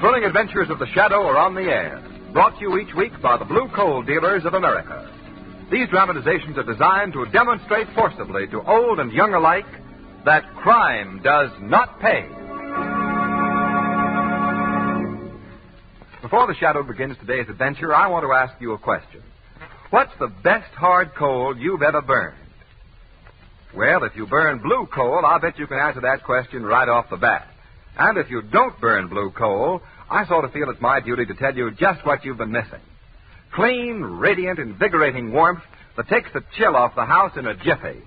thrilling adventures of the Shadow are on the air, brought to you each week by the Blue Coal Dealers of America. These dramatizations are designed to demonstrate forcibly to old and young alike that crime does not pay. Before the Shadow begins today's adventure, I want to ask you a question. What's the best hard coal you've ever burned? Well, if you burn blue coal, I'll bet you can answer that question right off the bat. And if you don't burn blue coal, I sort of feel it's my duty to tell you just what you've been missing. Clean, radiant, invigorating warmth that takes the chill off the house in a jiffy.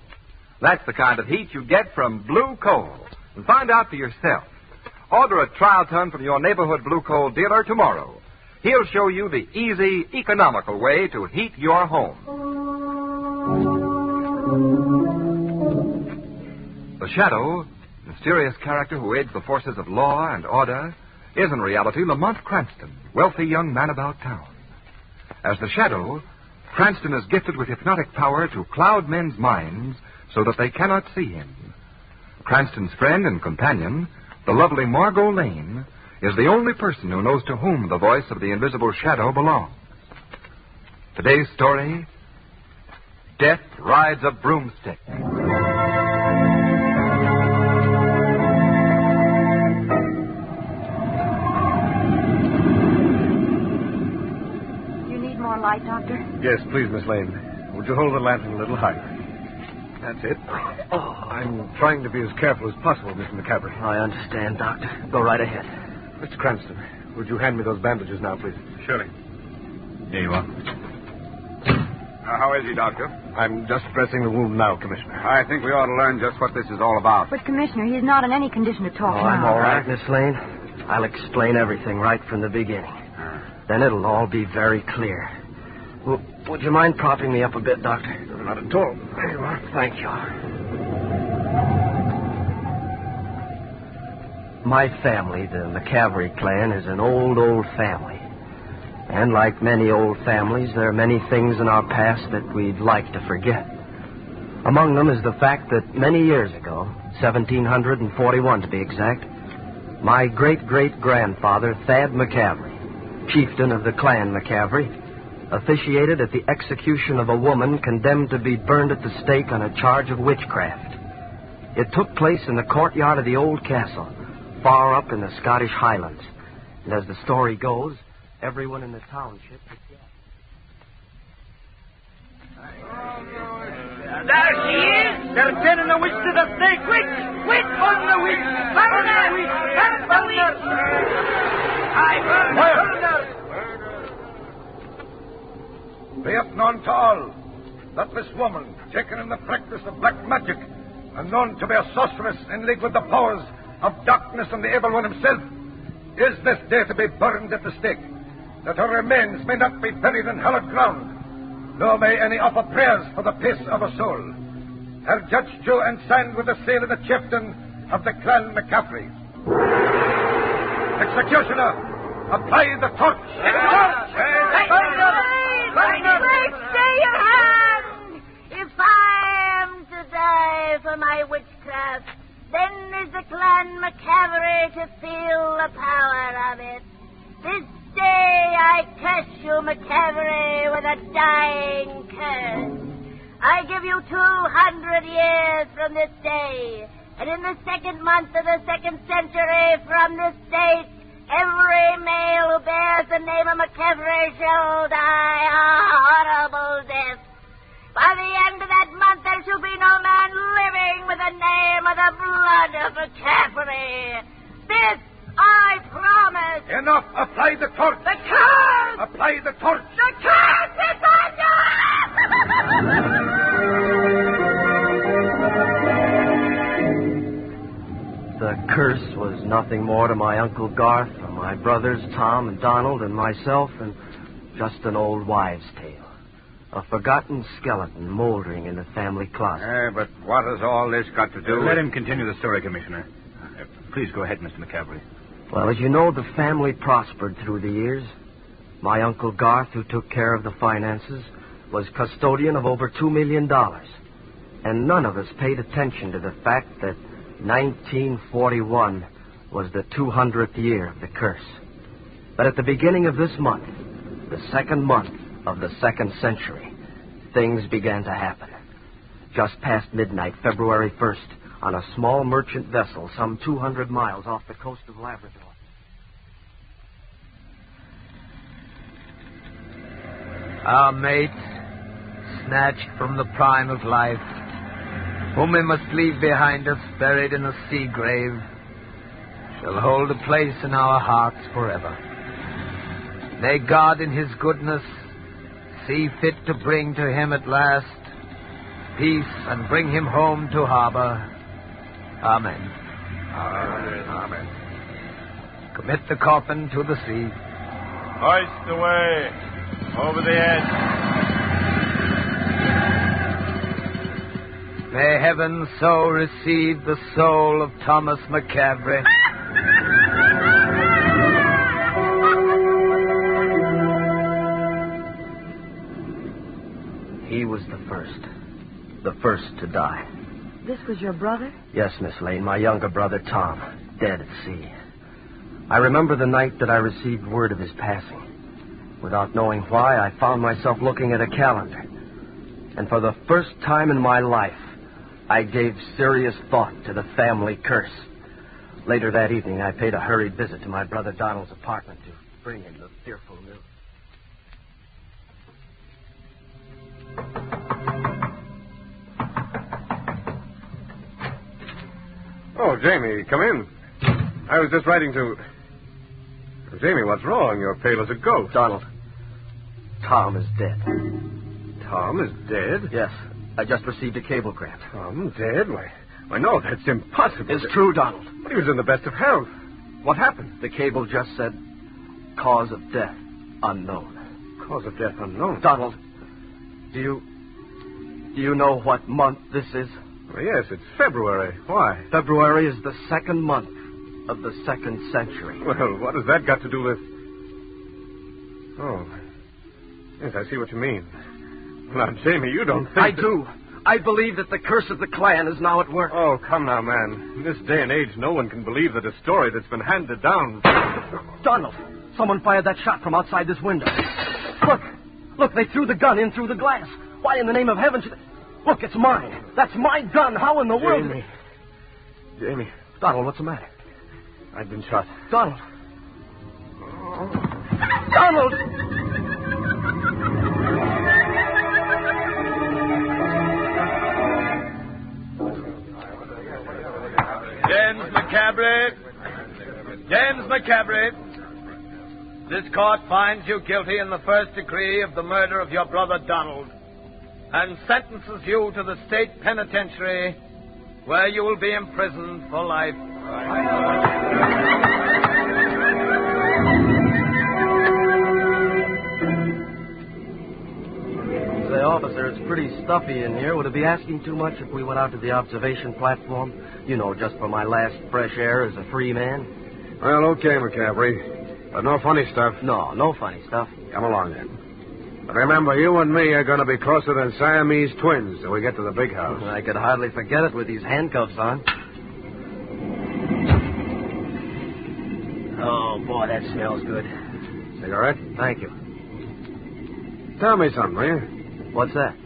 That's the kind of heat you get from blue coal. And find out for yourself. Order a trial ton from your neighborhood blue coal dealer tomorrow. He'll show you the easy, economical way to heat your home. The Shadow, mysterious character who aids the forces of law and order, is in reality Lamont Cranston, wealthy young man about town. As the Shadow, Cranston is gifted with hypnotic power to cloud men's minds so that they cannot see him. Cranston's friend and companion, the lovely Margot Lane, is the only person who knows to whom the voice of the invisible Shadow belongs. Today's story, Death Rides a Broomstick. Light, Doctor? Yes, please, Miss Lane. Would you hold the lantern a little higher? That's it. Oh, I'm trying to be as careful as possible, Mr. McCavery. I understand, Doctor. Go right ahead. Mr. Cranston, would you hand me those bandages now, please? Surely. Here you are. How is he, Doctor? I'm just dressing the wound now, Commissioner. I think we ought to learn just what this is all about. But, Commissioner, he's not in any condition to talk now. I'm all right, Miss Lane. I'll explain everything right from the beginning. Then it'll all be very clear. Would you mind propping me up a bit, Doctor? Not at all. There you are. Thank you. My family, the McCavery clan, is an old family. And like many old families, there are many things in our past that we'd like to forget. Among them is the fact that many years ago, 1741 to be exact, my great-great-grandfather, Thad McCavery, chieftain of the clan McCavery, officiated at the execution of a woman condemned to be burned at the stake on a charge of witchcraft. It took place in the courtyard of the old castle, far up in the Scottish Highlands. And as the story goes, everyone in the township was dead. There she is! They're pinning the witch to the stake! Witch! Witch! Burn the witch! Burn the witch! Burn the witch! I burn her! Be it known to all that this woman, taken in the practice of black magic and known to be a sorceress in league with the powers of darkness and the evil one himself, is this day to be burned at the stake, that her remains may not be buried in hallowed ground, nor may any offer prayers for the peace of her soul. Her judged due and signed with the seal of the chieftain of the clan McCavery. Executioner, apply the torch! Stay your hand! If I am to die for my witchcraft, then is the clan McCavery to feel the power of it. This day I curse you, McCavery, with a dying curse. I give you 200 years from this day, and in the second month of the second century from this date, every male who bears the name of McCavery shall die a horrible death. By the end of that month, there shall be no man living with the name or the blood of McCavery. This I promise. Enough! Apply the torch! The curse! Apply the torch! The curse is on you! The curse was nothing more to my Uncle Garth or my brothers Tom and Donald and myself than just an old wives' tale. A forgotten skeleton moldering in the family closet. But what has all this got to do with... Let him continue the story, Commissioner. Please go ahead, Mr. McCavery. Well, as you know, the family prospered through the years. My Uncle Garth, who took care of the finances, was custodian of over $2 million. And none of us paid attention to the fact that 1941 was the 200th year of the curse. But at the beginning of this month, the second month of the second century, things began to happen. Just past midnight, February 1st, on a small merchant vessel some 200 miles off the coast of Labrador. Our mate, snatched from the prime of life, whom we must leave behind us buried in a sea grave, shall hold a place in our hearts forever. May God in his goodness see fit to bring to him at last peace and bring him home to harbor. Amen. Amen. Amen. Commit the coffin to the sea. Hoist away over the edge. May heaven so receive the soul of Thomas McCavery. He was the first to die. This was your brother? Yes, Miss Lane, my younger brother, Tom, dead at sea. I remember the night that I received word of his passing. Without knowing why, I found myself looking at a calendar. And for the first time in my life, I gave serious thought to the family curse. Later that evening, I paid a hurried visit to my brother Donald's apartment to bring him the fearful news. Oh, Jamie, come in. I was just writing to... Jamie, what's wrong? You're pale as a ghost. Donald, Tom is dead. Tom is dead? Yes, I just received a cablegram. Tom dead? Why, no, that's impossible. It's true, Donald. He was in the best of health. What happened? The cable just said, cause of death unknown. Cause of death unknown? Donald, do you know what month this is? Well, yes, it's February. Why? February is the second month of the second century. Well, what has that got to do with... Oh, yes, I see what you mean. Now, Jamie, you don't think... I do. I believe that the curse of the clan is now at work. Oh, come now, man. In this day and age, no one can believe that a story that's been handed down... Donald, someone fired that shot from outside this window. Look, they threw the gun in through the glass. Why in the name of heaven should they... Look, it's mine. That's my gun. How in the world... Jamie. Donald, what's the matter? I've been shot. Donald. Donald! James McCavery. James McCavery. This court finds you guilty in the first degree of the murder of your brother Donald and sentences you to the state penitentiary where you will be imprisoned for life. Say, officer, it's pretty stuffy in here. Would it be asking too much if we went out to the observation platform? You know, just for my last fresh air as a free man. Well, okay, McCavery. But no funny stuff. No funny stuff. Come along, then. But remember, you and me are going to be closer than Siamese twins till we get to the big house. I could hardly forget it with these handcuffs on. Oh, boy, that smells good. Cigarette? Thank you. Tell me something, will you? What's that?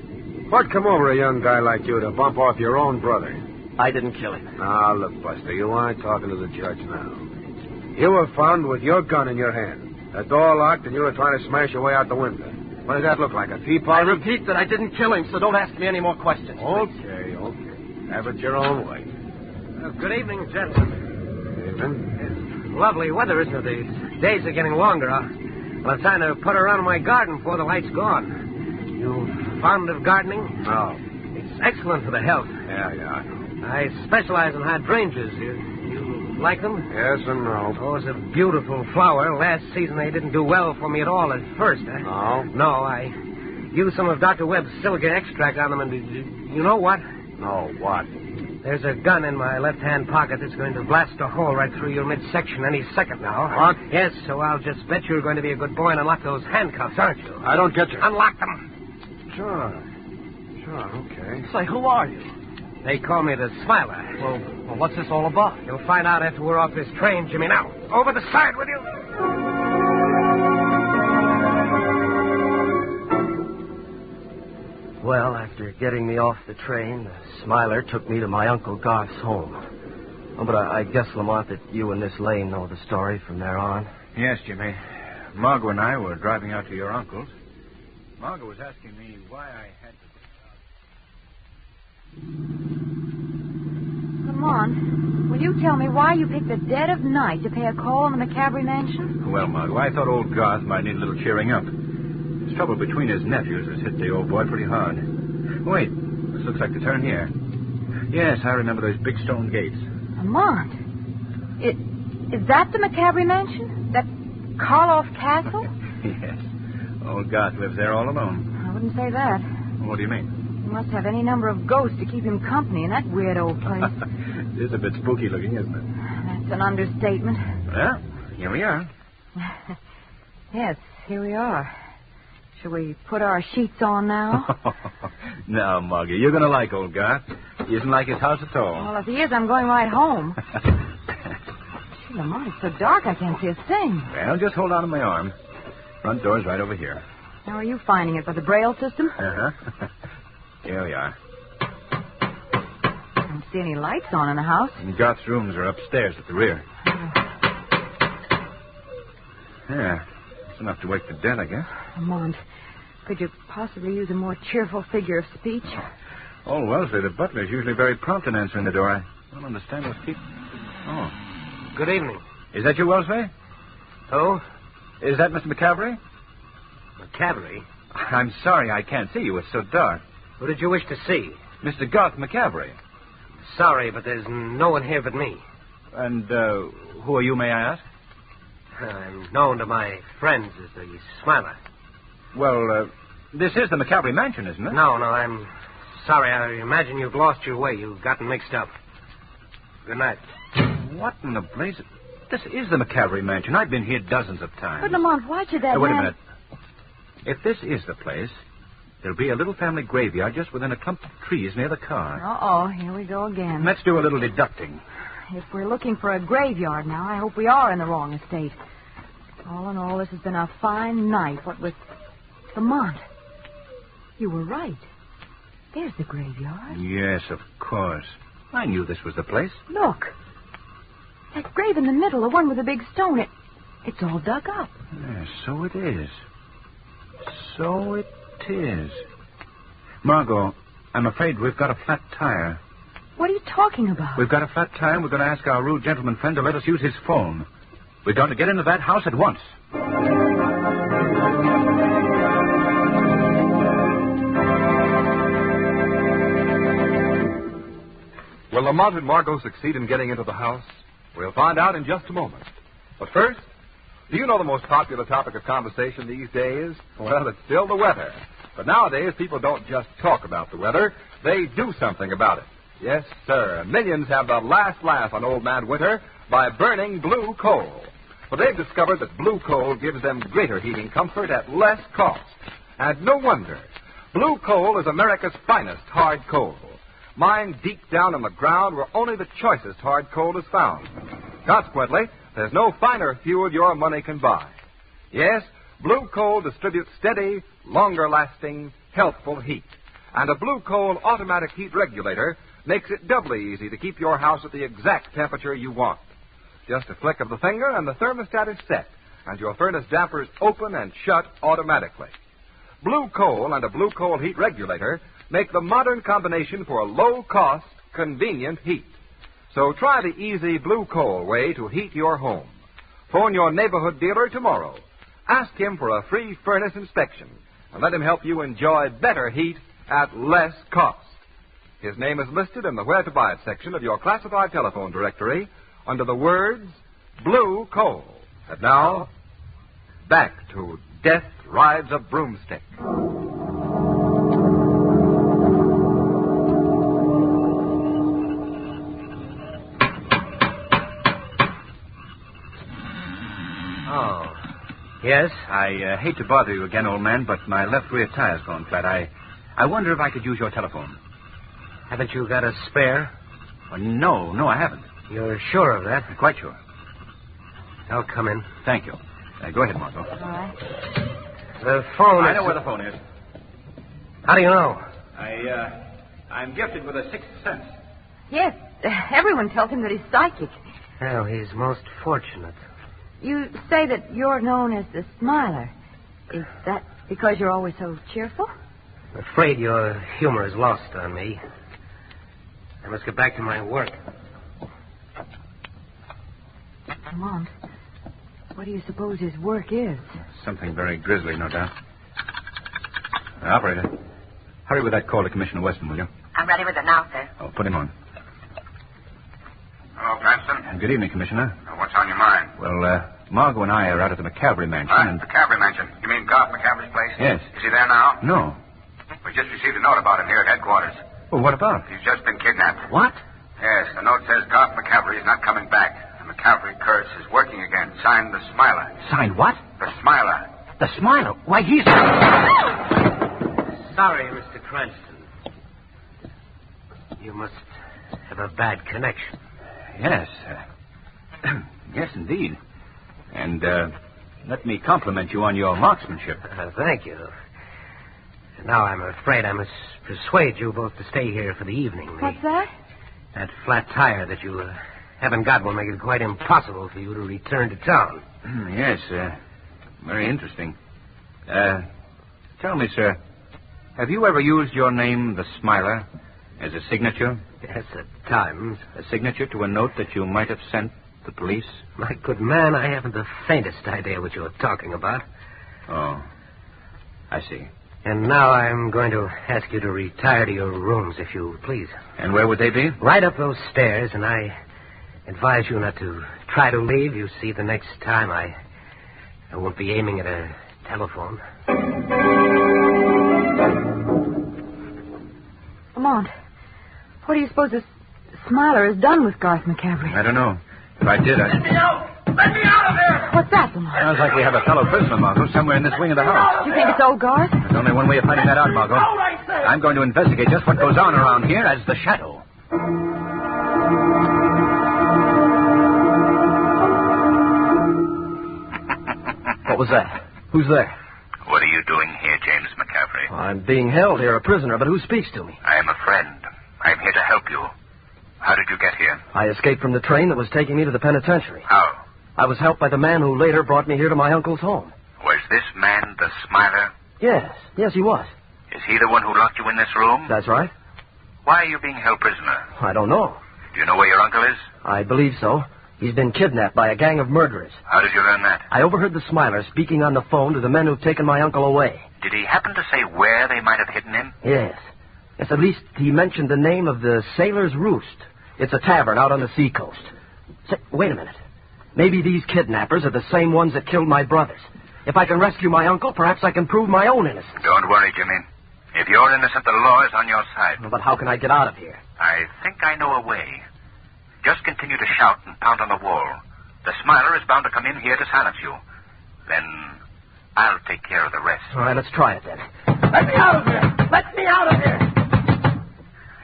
What come over a young guy like you to bump off your own brother? I didn't kill him. Now, look, Buster, you aren't talking to the judge now. You were found with your gun in your hand. The door locked, and you were trying to smash your way out the window. What does that look like, a tea I party? repeat that I didn't kill him, so don't ask me any more questions. Okay. Have it your own way. Good evening, gentlemen. Evening. It's lovely weather, isn't it? The days are getting longer. I'm trying to put around my garden before the light's gone. You fond of gardening? No. It's excellent for the health. Yeah, I know. I specialize in hydrangeas. You like them? Yes and no. Oh, it's a beautiful flower. Last season they didn't do well for me at all at first. No? No, I used some of Dr. Webb's silica extract on them, and you know what? No, what? There's a gun in my left-hand pocket that's going to blast a hole right through your midsection any second now. What? Yes, so I'll just bet you're going to be a good boy and unlock those handcuffs, aren't you? I don't get you. Unlock them. Sure, okay. Say, who are you? They call me the Smiler. Well, what's this all about? You'll find out after we're off this train, Jimmy. Now, over the side with you. Well, after getting me off the train, the Smiler took me to my Uncle Garth's home. Oh, but I guess, Lamont, that you and Miss Lane know the story from there on. Yes, Jimmy. Margot and I were driving out to your uncle's. Margot was asking me why I had to... Lamont, will you tell me why you picked the dead of night to pay a call on the McCavery mansion? Well, Margot, I thought old Garth might need a little cheering up. There's trouble between his nephews has hit the old boy pretty hard. Wait, this looks like the turn here. Yes, I remember those big stone gates. Lamont, is that the McCavery mansion? That Karloff Castle? Yes. Old Garth lives there all alone. I wouldn't say that. What do you mean? He must have any number of ghosts to keep him company in that weird old place. It is a bit spooky looking, isn't it? That's an understatement. Well, here we are. Yes, here we are. Shall we put our sheets on now? Now, Margie, you're going to like old Garth. He isn't like his house at all. Well, if he is, I'm going right home. Gee, Lamont, it's so dark I can't see a thing. Well, just hold on to my arm. Front door's right over here. How are you finding it? By the Braille system? Uh-huh. Here we are. I don't see any lights on in the house. And Garth's rooms are upstairs at the rear. Yeah, it's enough to wake the dead, I guess. Lamont, could you possibly use a more cheerful figure of speech? Old Wellesley, the butler's usually very prompt in answering the door. I don't understand those people. Oh. Good evening. Is that you, Wellesley? Oh? Is that Mr. McCavery? McCavery? I'm sorry I can't see you. It's so dark. Who did you wish to see? Mr. Garth McCavery. Sorry, but there's no one here but me. And who are you, may I ask? I'm known to my friends as the Smiler. Well, this is the McCavery mansion, isn't it? No, I'm sorry. I imagine you've lost your way. You've gotten mixed up. Good night. What in the blaze? This is the McCavery mansion. I've been here dozens of times. But, Lamont, why should that Wait a man... minute. If this is the place, there'll be a little family graveyard just within a clump of trees near the car. Uh-oh, here we go again. Let's do a little deducting. If we're looking for a graveyard now, I hope we are in the wrong estate. All in all, this has been a fine night, what with... Lamont, you were right. There's the graveyard. Yes, of course. I knew this was the place. Look. That grave in the middle, the one with the big stone, it's all dug up. Yes, so it is. So it is. Margot, I'm afraid we've got a flat tire. What are you talking about? We've got a flat tire, and we're going to ask our rude gentleman friend to let us use his phone. We're going to get into that house at once. Will Lamont and Margot succeed in getting into the house? We'll find out in just a moment. But first, do you know the most popular topic of conversation these days? Well, it's still the weather. But nowadays, people don't just talk about the weather. They do something about it. Yes, sir. Millions have the last laugh on Old Man Winter by burning blue coal. But they've discovered that blue coal gives them greater heating comfort at less cost. And no wonder. Blue coal is America's finest hard coal. Mined deep down in the ground where only the choicest hard coal is found. Consequently, there's no finer fuel your money can buy. Yes, blue coal distributes steady, longer-lasting, healthful heat. And a blue coal automatic heat regulator makes it doubly easy to keep your house at the exact temperature you want. Just a flick of the finger and the thermostat is set, and your furnace dampers open and shut automatically. Blue coal and a blue coal heat regulator make the modern combination for low-cost, convenient heat. So try the easy blue coal way to heat your home. Phone your neighborhood dealer tomorrow. Ask him for a free furnace inspection, and let him help you enjoy better heat at less cost. His name is listed in the Where to Buy It section of your classified telephone directory under the words Blue Coal. And now, back to Death Rides a Broomstick. Oh. Yes? I hate to bother you again, old man, but my left rear tire's gone flat. I wonder if I could use your telephone. Haven't you got a spare? Oh, no, I haven't. You're sure of that? I'm quite sure. I'll come in. Thank you. Go ahead, Margot. All right. The phone I know where the phone is. How do you know? I'm gifted with a sixth sense. Yes, everyone tells him that he's psychic. Well, he's most fortunate. You say that you're known as the Smiler. Is that because you're always so cheerful? I'm afraid your humor is lost on me. I must get back to my work. Lamont, what do you suppose his work is? Something very grisly, no doubt. Operator, hurry with that call to Commissioner Weston, will you? I'm ready with it now, sir. Oh, put him on. Hello, Cranston. Good evening, Commissioner. What's on your mind? Well, Margot and I are out at the McCavery mansion. And... McCavery mansion. You mean Garth McCavery's place? Yes. Is he there now? No. We just received a note about him here at headquarters. Well, what about? He's just been kidnapped. What? Yes, the note says Garth McCavery is not coming back. The McCavery curse is working again. Signed the Smiler. Signed what? The Smiler. The Smiler? Why, he's... Sorry, Mr. Cranston. You must have a bad connection. Yes. Yes, indeed. And, let me compliment you on your marksmanship. Thank you. Now I'm afraid I must persuade you both to stay here for the evening. What's that? That flat tire that you haven't got will make it quite impossible for you to return to town. Yes, very interesting. Tell me, sir, have you ever used your name, the Smiler, as a signature? Yes, at times. A signature to a note that you might have sent the police? My good man, I haven't the faintest idea what you're talking about. Oh, I see. And now I'm going to ask you to retire to your rooms, if you please. And where would they be? Right up those stairs, and I advise you not to try to leave. You see, the next time I won't be aiming at a telephone. Lamont, what do you suppose this Smiler has done with Garth McCavery? I don't know. If I did, Let me out! Let me out of here! What's that, Lamont? Sounds like we have a fellow prisoner, Margot, somewhere in this wing of the house. Do you think it's old Garth? There's only one way of finding that out, Margot. All right, sir. I'm going to investigate just what goes on around here as the Shadow. What was that? Who's there? What are you doing here, James McCavery? I'm being held here, a prisoner, but who speaks to me? I am a friend. I'm here to help you. How did you get here? I escaped from the train that was taking me to the penitentiary. How? I was helped by the man who later brought me here to my uncle's home. Was this man the Smiler? Yes, he was. Is he the one who locked you in this room? That's right. Why are you being held prisoner? I don't know. Do you know where your uncle is? I believe so. He's been kidnapped by a gang of murderers. How did you learn that? I overheard the Smiler speaking on the phone to the men who've taken my uncle away. Did he happen to say where they might have hidden him? Yes, at least he mentioned the name of the Sailor's Roost. It's a tavern out on the seacoast. Say, wait a minute. Maybe these kidnappers are the same ones that killed my brothers. If I can rescue my uncle, perhaps I can prove my own innocence. Don't worry, Jimmy. If you're innocent, the law is on your side. But how can I get out of here? I think I know a way. Just continue to shout and pound on the wall. The Smiler is bound to come in here to silence you. Then I'll take care of the rest. All right, let's try it then. Let me out of here! Let me out of here!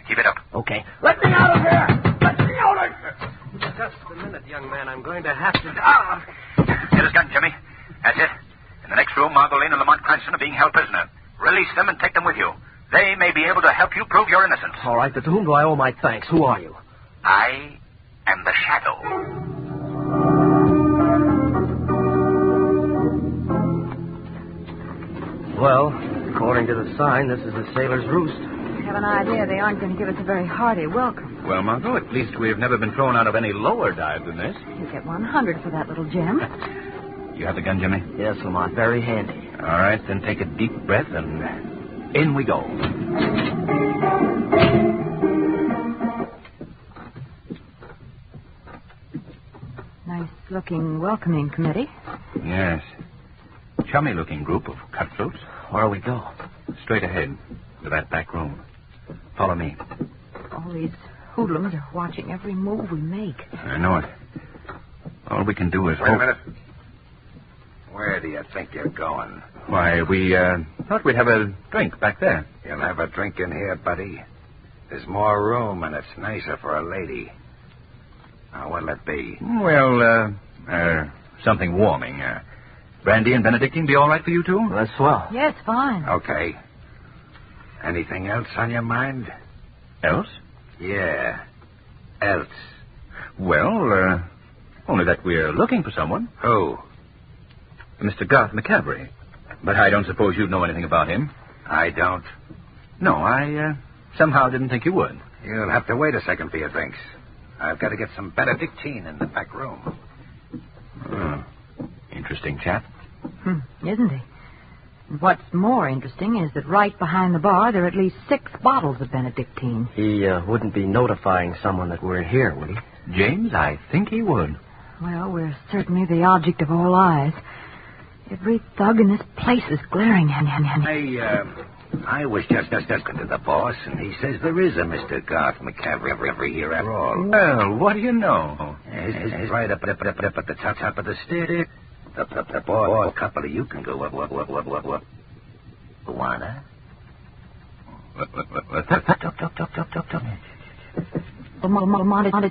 Keep it up. Okay. Let me out of here! Let me out of here! Just a minute, young man. I'm going to have to... Get his gun, Jimmy. That's it. In the next room, Margot Lane and Lamont Cranston are being held prisoner. Release them and take them with you. They may be able to help you prove your innocence. All right, but to whom do I owe my thanks? Who are you? I am the Shadow. Well, according to the sign, this is the Sailor's Roost. I have an idea they aren't going to give us a very hearty welcome. Well, Margot, at least we have never been thrown out of any lower dive than this. You get 100 for that little gem. You have the gun, Jimmy? Yes, Lamont, very handy. All right, then take a deep breath and in we go. Nice-looking welcoming committee. Yes. Chummy-looking group of cutthroats. Where do we go? Straight ahead to that back room. Follow me. All these hoodlums are watching every move we make. I know it. All we can do is Wait a hope... minute. Where do you think you're going? Why, we thought we'd have a drink back there. You'll have a drink in here, buddy. There's more room, and it's nicer for a lady. Now, what'll it be? Well, something warming. Brandy and Benedictine be all right for you two? That's swell. Yes, fine. Okay. Anything else on your mind? Else? Yeah. Else. Well, only that we're looking for someone. Who? Mr. Garth McCavery. But I don't suppose you'd know anything about him. I don't. No, I somehow didn't think you would. You'll have to wait a second for your drinks. I've got to get some Benedictine in the back room. Interesting chap. Isn't he? And what's more interesting is that right behind the bar there are at least 6 bottles of Benedictine. He wouldn't be notifying someone that we're here, would he? James, I think he would. Well, we're certainly the object of all eyes. Every thug in this place is glaring at me. I was just talking to the boss, and he says there is a Mr. Garth McCavery here after all. Well, what do you know? He's right up at the top of the stairs. The boss, a couple of you can go up. Wanna? It's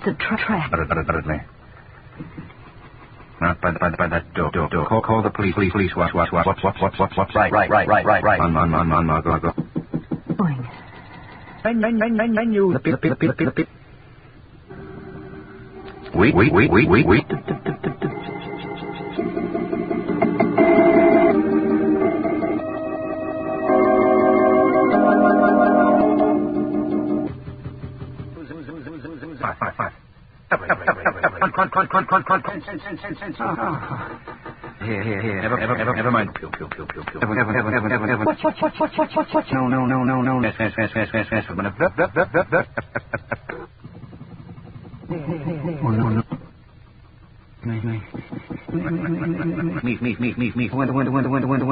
a trap. Not by that door. Call the police. Watch. Right. On, go. Going. Menu. Wait. Five. Here. Never mind. Pew. No. Fast. Oh, no. Me. When.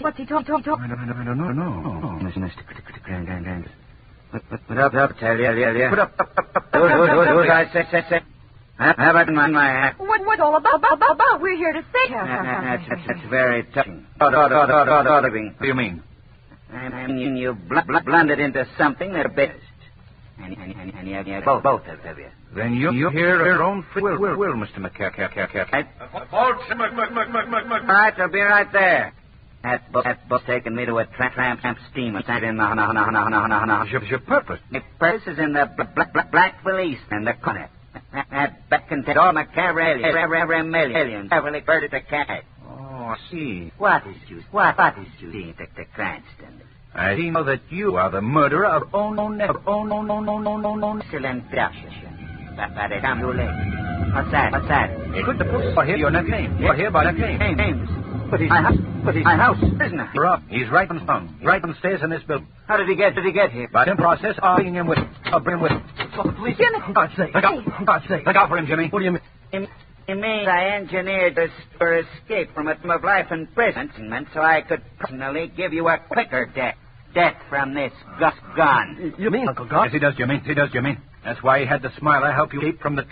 What's he talking? I don't know. Put up, tell you. Put up. Do I say. How about my hat? What's all about? We're here to say. That's very touching. What do you mean? I mean, you blundered into something that best. And you both of you. Then you hear your own free will, Mr. McCavery. All right, I'll be right there. That boat's taking me to a tramp steamer. Your purpose? My purse is in the black valise in the corner. That bag contains all McCavery millions. Heavily burdened to cash. Oh, I see. What is you seeing, Dr. Cranston? I know that you are the murderer of Excellent introduction. By the time you late. What's that? Could the police hear your name? You're here by that name. Names. But he's my house. Prisoner. Rob, he's right on the stairs in this building. How did he get here? By in process of bringing him with. Bring him with. Police. Jimmy. God's sake. Look out for him, Jimmy. What do you mean? It means I engineered this for escape from a term of life imprisonment so I could personally give you a quicker death from this gun. You mean, Uncle Garth? Yes, he does, Jimmy. That's why he had the Smiler help you escape from the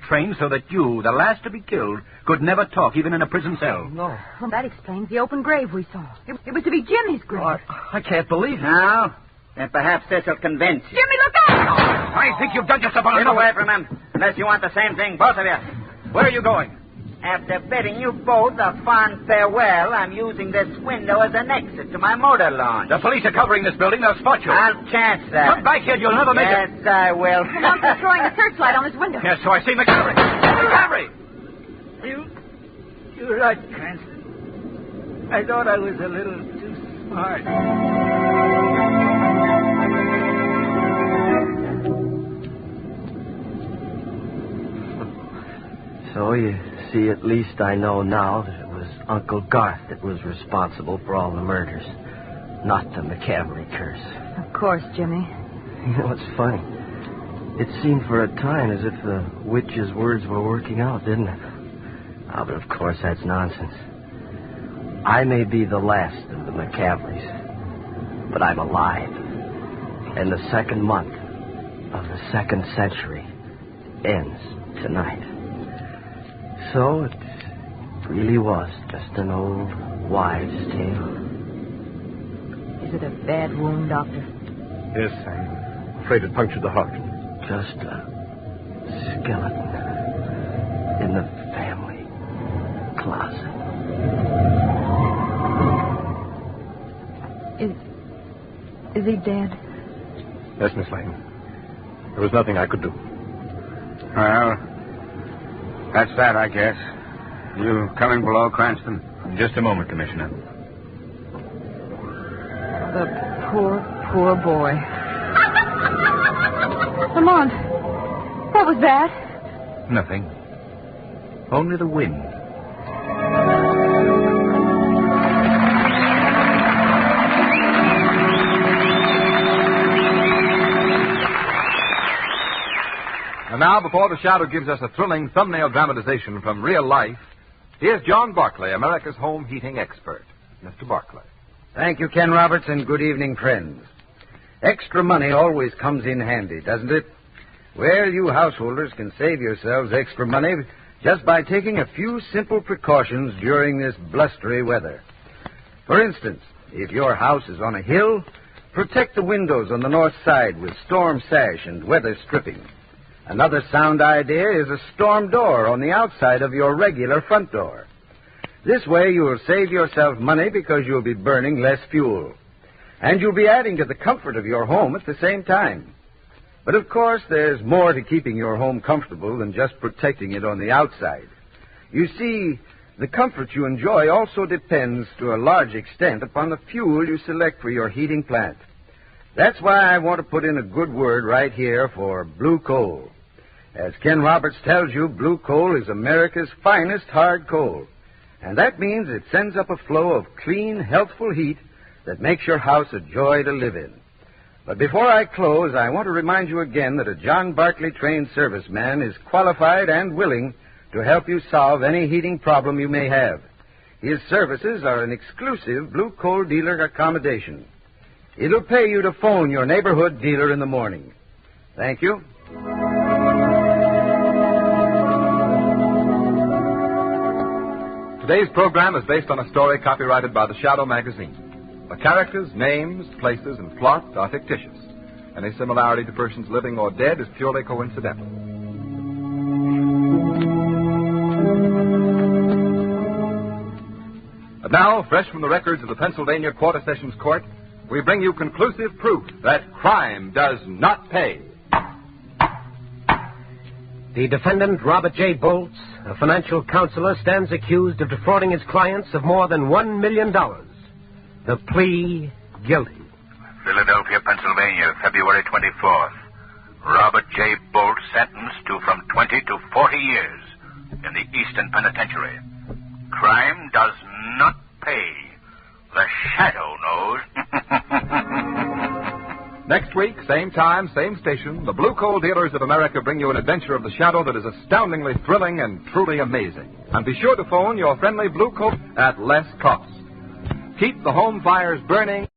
train so that you, the last to be killed, could never talk, even in a prison cell. No. Well, that explains the open grave we saw. It was to be Jimmy's grave. I can't believe it. Now, then perhaps this will convince you. Jimmy, look out! I think you've done yourself on Get away from him, unless you want the same thing, both of you. Where are you going? After bidding you both a fond farewell, I'm using this window as an exit to my motor launch. The police are covering this building. They'll spot you. I'll chance that. Come back here. You'll never make it. Yes, I will. Someone's throwing a searchlight on this window. Yes, so I see McCavery. McCavery! You're right, Cranston. I thought I was a little too smart. So you see, at least I know now that it was Uncle Garth that was responsible for all the murders, not the McCavery curse. Of course, Jimmy. You know, it's funny. It seemed for a time as if the witch's words were working out, didn't it? Ah, but of course that's nonsense. I may be the last of the McCaverys, but I'm alive. And the second month of the second century ends tonight. So it really was just an old wives' tale. Is it a bad wound, Doctor? Yes, I'm afraid it punctured the heart. Just a skeleton in the family closet. Is he dead? Yes, Miss Lane. There was nothing I could do. Well, that's that, I guess. You coming below, Cranston? Just a moment, Commissioner. The poor boy. Lamont, what was that? Nothing. Only the wind. And now, before the Shadow gives us a thrilling thumbnail dramatization from real life, here's John Barclay, America's home heating expert. Mr. Barclay. Thank you, Ken Roberts, and good evening, friends. Extra money always comes in handy, doesn't it? Well, you householders can save yourselves extra money just by taking a few simple precautions during this blustery weather. For instance, if your house is on a hill, protect the windows on the north side with storm sash and weather stripping. Another sound idea is a storm door on the outside of your regular front door. This way you'll save yourself money because you'll be burning less fuel. And you'll be adding to the comfort of your home at the same time. But of course, there's more to keeping your home comfortable than just protecting it on the outside. You see, the comfort you enjoy also depends to a large extent upon the fuel you select for your heating plant. That's why I want to put in a good word right here for blue coal. As Ken Roberts tells you, blue coal is America's finest hard coal. And that means it sends up a flow of clean, healthful heat that makes your house a joy to live in. But before I close, I want to remind you again that a John Barclay trained serviceman is qualified and willing to help you solve any heating problem you may have. His services are an exclusive blue coal dealer accommodation. It'll pay you to phone your neighborhood dealer in the morning. Thank you. Today's program is based on a story copyrighted by the Shadow magazine. The characters, names, places, and plot are fictitious. Any similarity to persons living or dead is purely coincidental. And now, fresh from the records of the Pennsylvania Quarter Sessions Court, we bring you conclusive proof that crime does not pay. The defendant, Robert J. Bolts, a financial counselor, stands accused of defrauding his clients of more than $1 million. The plea, guilty. Philadelphia, Pennsylvania, February 24th. Robert J. Bolts sentenced to from 20 to 40 years in the Eastern Penitentiary. Crime does not pay. The Shadow knows. Next week, same time, same station, the Blue Coal Dealers of America bring you an adventure of the Shadow that is astoundingly thrilling and truly amazing. And be sure to phone your friendly Blue Coal at less cost. Keep the home fires burning.